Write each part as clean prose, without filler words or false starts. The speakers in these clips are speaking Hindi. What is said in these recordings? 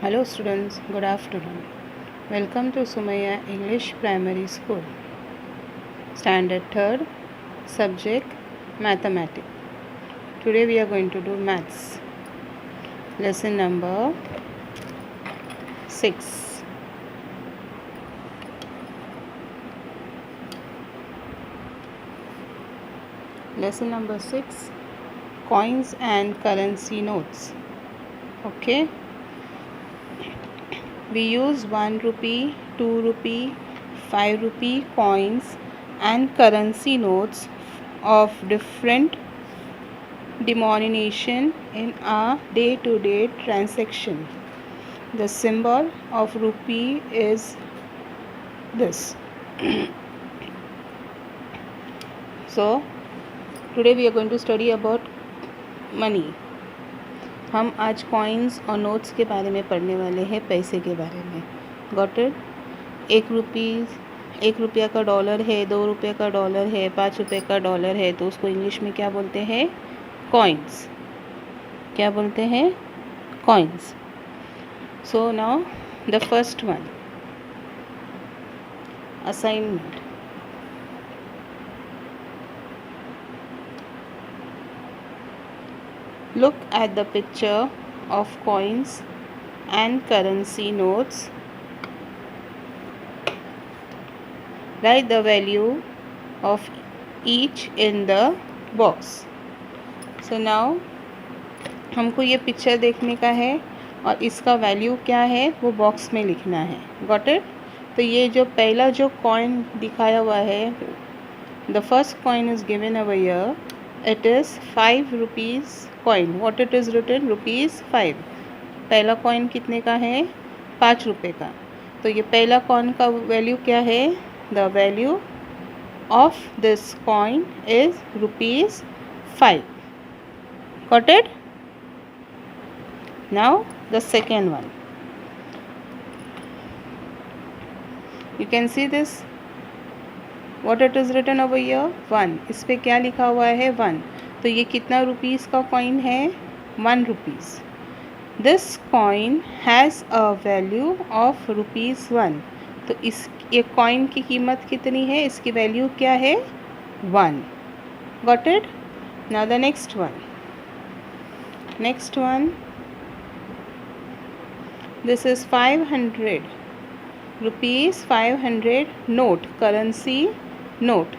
Hello students, good afternoon. Welcome to Sumaya English Primary School. Standard 3rd, subject Mathematics. Today we are going to do maths. Lesson number 6. Lesson number 6, coins and currency notes. Okay. We use 1 rupee, 2 rupee, 5 rupee coins and currency notes of different denomination in our day-to-day transaction. The symbol of rupee is this. So today we are going to study about money. हम आज कॉइन्स और नोट्स के बारे में पढ़ने वाले हैं, पैसे के बारे में. Got it? 1 रुपया का डॉलर है, 2 रुपये का डॉलर है, 5 रुपये का डॉलर है, तो उसको इंग्लिश में क्या बोलते हैं? कॉइन्स. क्या बोलते हैं? Coins. So now the first one, assignment. Look at the picture of coins and currency notes. Write the value of each in the box. So now हमको ये पिक्चर देखने का है और इसका वैल्यू क्या है वो बॉक्स में लिखना है. Got it? तो ये जो पहला जो कॉइन दिखाया हुआ है, the first coin is given over here. It is 5 rupees coin. What it is written? Rupees 5. पहला कॉइन कितने का है? 5 रुपये का. तो ये पहला कॉइन का वैल्यू क्या है? The value of this coin is rupees 5. Got it? Now the second one. You can see this. What it is written over here? 1. इस पर क्या लिखा हुआ है? 1. तो ये कितना रुपीज़ का कॉइन है? 1 rupees. This coin has a value of rupees 1. तो इस ये कॉइन की कीमत कितनी है? इसकी वैल्यू क्या है? 1. Got it? Now the next one. Next one, this is 500 rupees. 500 note, currency note.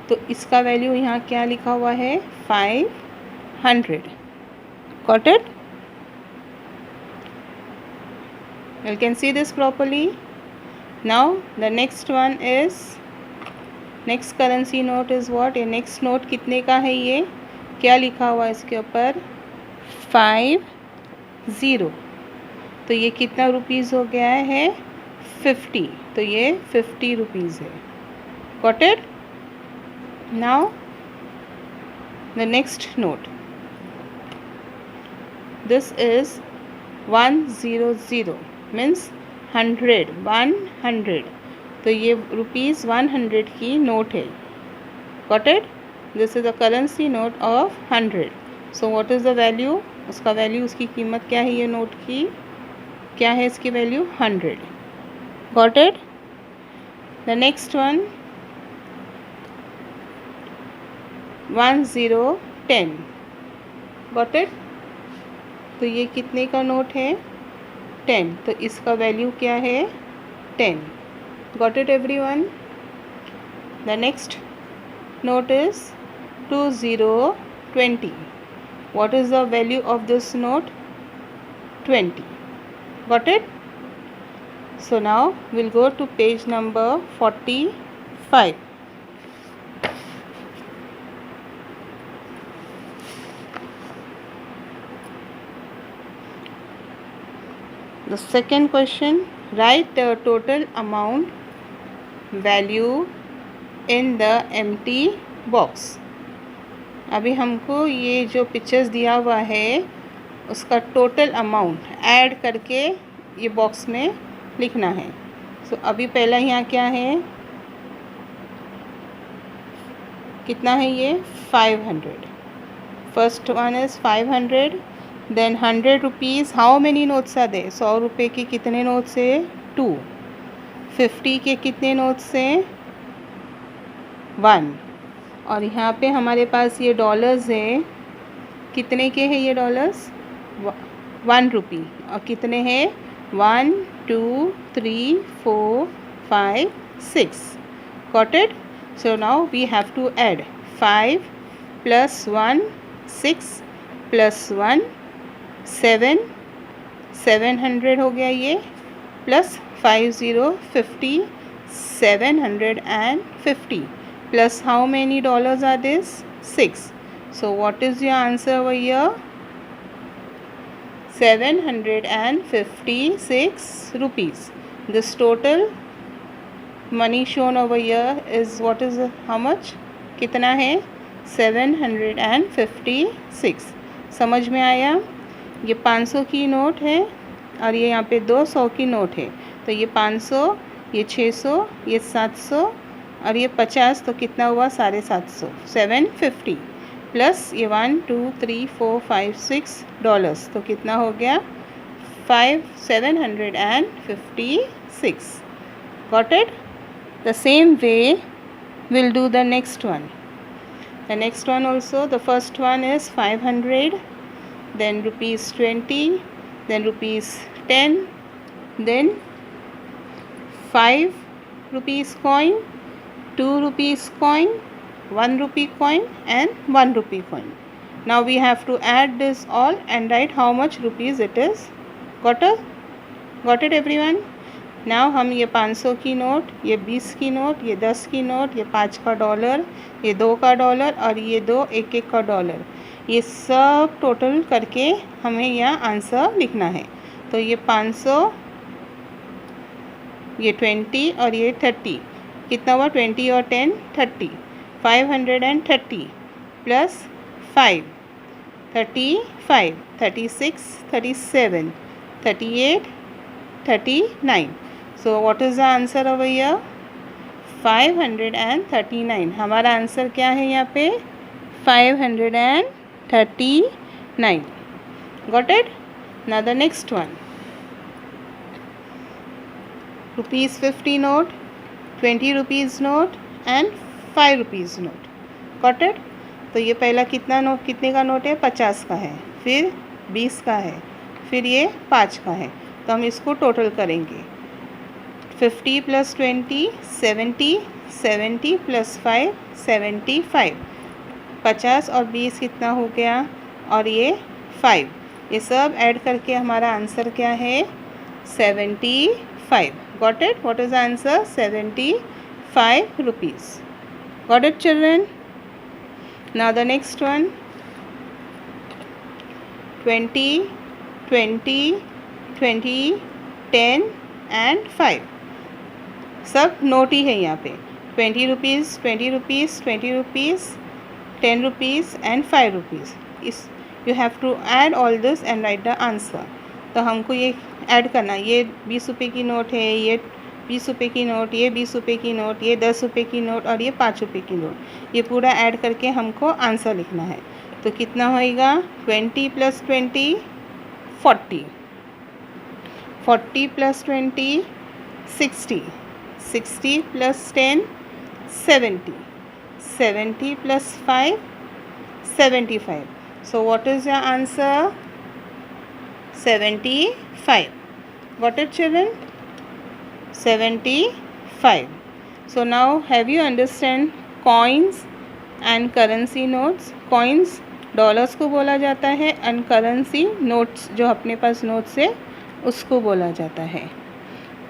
तो इसका वैल्यू यहाँ क्या लिखा हुआ है? 500. Got it? You can see this properly. Now the next one is, next currency note is what? ये next note कितने का है? ये क्या लिखा हुआ है इसके ऊपर? 50. तो ये कितना रुपीज़ हो गया है? 50. तो ये 50 रुपीज़ है. Got it? Now the next note. This is 100 means 100. 100. तो ये रुपीज़ 100 की नोट है. Got it? This is a currency note of 100. So what is the value? उसका वैल्यू, उसकी कीमत क्या है? ये नोट की क्या है? इसकी value 100. Got it? The next one, 1010. Got it? तो ये कितने का नोट है? 10. तो इसका वैल्यू क्या है? 10. Got it everyone? The next note is 2020. What is the value of this note? 20. Got it? So now will go to page number 45. The second question, write the total amount value in the empty box. अभी हमको ये जो पिक्चर्स दिया हुआ है उसका टोटल अमाउंट ऐड करके ये बॉक्स में लिखना है. सो अभी पहला यहाँ क्या है? कितना है ये? 500. First one is 500. Then 100 rupees, how many notes are there? 100 रुपये के कितने नोट्स है? 2। 50 के कितने नोट्स हैं? 1। और यहाँ पे हमारे पास ये डॉलर्स है, कितने के हैं ये डॉलर्स? 1 रुपी। और कितने हैं? 1 2 3 4 5 6। Got it? So now we have to add 5 plus 1 6 plus 1 7, 700 हो गया ये, plus 50 50 750 plus how many dollars are this? 6. So what is your answer over here? 756 rupees. This total money shown over here is what is how much? कितना है? 756. समझ में आया? ये 500 की नोट है और ये यहाँ पे 200 की नोट है। तो ये 500, ये 600, ये 700 और ये 50, तो कितना हुआ? 750, 750 प्लस ये 1 2 3 4 5 6 डॉलर्स, तो कितना हो गया? 756. Got it? The same way we'll do the next one. The next one also, the first one is 500, then rupees 20, then rupees 10, then 5 rupees coin, 2 rupees coin, 1 rupee coin and 1 rupee coin. Now we have to add this all and write how much rupees it is. Got it everyone? Now हम ये 500 की नोट, ये 20 की नोट, ये 10 की नोट, ये 5 का डॉलर, ये 2 का डॉलर और ये 2 1 का डॉलर, ये सब टोटल करके हमें यहाँ आंसर लिखना है। तो ये 500, ये 20 और ये 30, कितना हुआ? 20 और 10 30, 530 plus 5 35 36 37 38 39. So what is the answer over here? 539. हमारा आंसर क्या है यहाँ पे? 539. Got it? Now the next one. Rupees 50 note, 20 rupees note and 5 rupees note. Got it? तो ये पहला कितना नोट, कितने का नोट है? 50 का है, फिर 20 का है, फिर ये 5 का है। तो हम इसको टोटल करेंगे। 50 प्लस 20 70, 70 प्लस 5 75, 50 और 20 कितना हो गया? और ये 5, ये सब ऐड करके हमारा आंसर क्या है? 75. Got it? What is the answer? 75 rupees. Got it children? Now the next one, 20 20 20 10 and 5, सब नोट ही है यहाँ पे। 20 rupees 20 rupees 20 rupees 10 rupees and 5 rupees. इस you have to add all this and write the answer. तो हमको ये ऐड करना, ये 20 रुपये की नोट है, ये 20 रुपये की नोट, ये 20 रुपये की नोट, ये 10 रुपये की नोट और ये 5 रुपये की नोट, ये पूरा ऐड करके हमको आंसर लिखना है। तो कितना होएगा? 20 plus 20 40, 40 plus 20 60, 60 plus 10 70, 70 plus 5 75. So what is your answer? 75. Got it children? 75. So now have you understand coins and currency notes? Coins dollars को बोला जाता है एंड करेंसी नोट्स जो अपने पास नोट्स है उसको बोला जाता है।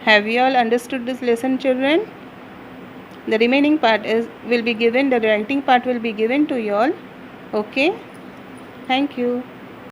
Have you all understood this lesson children? The remaining part will be given, the writing part will be given to you all. Okay? Thank you.